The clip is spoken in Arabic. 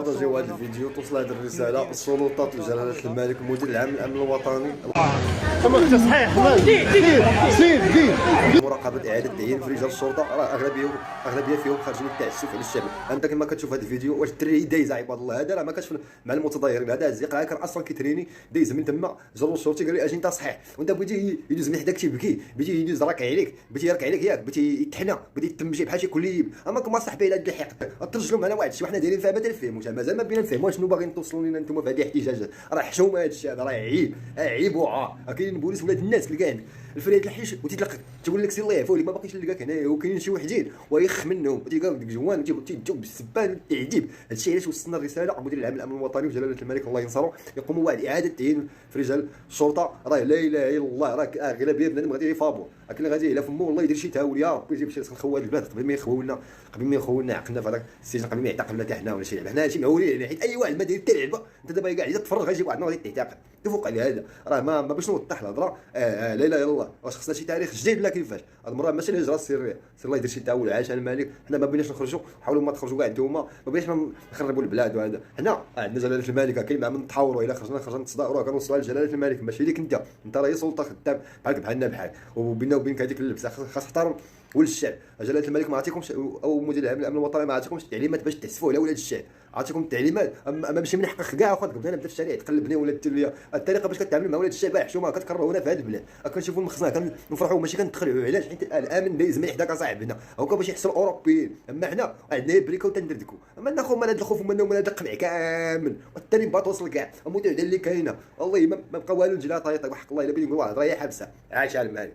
بارطاجيو هذا الفيديو، توصل هذه الرساله السلطات لجلاله الملك المدير العام للامن الوطني صحيح مراقبه اعاده تعيين في رجال الشرطه، راه اغلبيه فيهم خارجين التعسف على الشعب. انت كما كتشوف هذا الفيديو، واش الدري دايز عباد الله، هذا راه ما كانش مع المتظاهرين، هذا الزق كان اصلا كيتريني دايز من تما، جرو الشرطي قال لي اجي انت صحيح، وانت بغيتي يدوز من حداك تيبكي، بغيتي يدوز راكع عليك، بغيتي يركع عليك ياك، بغيتي يتحنى، بغيتي تمشي بحال شي كليب. اما كما صاحبي على هذا الحق ترجلوا معنا واحد الشيء وحنا دايرين فيها ما تنفهموش، مازال ما بينا نفهموا شنو باغيين توصلوا لنا انتم في هذه الاحتجاجات. راه حشومه هذا الشيء، هذا راه عيب عيب وعار. كاينين بوليس ولاد الناس اللي كاين الفريد الحيش وتيتلقى تقول لك سير الله يعفو عليك ما باقيش نلقاك هنايا، وكاينين شي وحدين ويخ منهم تيلقاو ديك جوان تيجاوب بالسبان التعذيب. هادشي علاش وصلنا الرساله مدير العام للامن الوطني وجلاله الملك الله ينصرو يقوموا بواحد اعاده تعيين في رجال الشرطه. راه لا اله الا الله، راه اغلبيه بنادم غادي يفابور، لكن غادي يهلا فمو والله يدير شي تهاول يا ربي يجيب شي نخوى هاد البلاد قبل ما يخووا لنا عقلنا في هذاك السجن، قبل ما يعتقلنا حتى حنا ولا شي لعبه. حنا هادشي معولين يعني، حيت اي واحد ما داير حتى لعبه انت دابا كاع تفرج غيجي واحد غادي تعتقل. تفوق على هذا راه ما باش نوضح الهضره. لا اله الا الله، واش خصنا شي تاريخ جديد ولا كيفاش؟ هاد المره ماشي الهجره السريه، سير الله يدير شي تهاول عشان الملك. حنا ما بغيناش نخرجوا، حاولوا ما تخرجوا كاع نتوما، ما بغيناش نخربوا البلاد. وهذا حنا عندنا جلاله الملك، كاين مع من نتحاوروا، الا خرجنا نتصداروا كنوصلوا لجلاله الملك، ماشي ليك انت راه سلطه خدام بحالك بحالنا بحال، وبيننا وبينك هذيك اللبسه خاص تحترم ولد الشعب. جلاله الملك ما عطيكمش، او مدير العام الامن الوطني ما عطيكمش تعليمات باش تعسفوا على ولاد الشعب، عطيكم التعليمات. اما ماشي من حقك كاع واخا قبل نبدا في الشارع تقلبني ولا تولي الطريقه باش كتعامل مع ولاد الشعب حشومه كتكرهونا في هذا البلاد. كنشوفوا المخزنه كنفرحوا ماشي كنتخلعوا. علاش؟ حيت الامن دايز من حداك صاحبنا هكا باش يحسوا الاوروبيين. اما حنا عندنا بريكا وتندردكوا، اما ناخذ من هذا الخوف ومن هذا القمع كامل والثاني بغا توصل كاع المتعه اللي كاينه. والله ما بقى والو نجي لا طايطه وحق الله الا بغيت نقول واحد راه حبسه عاش على المال.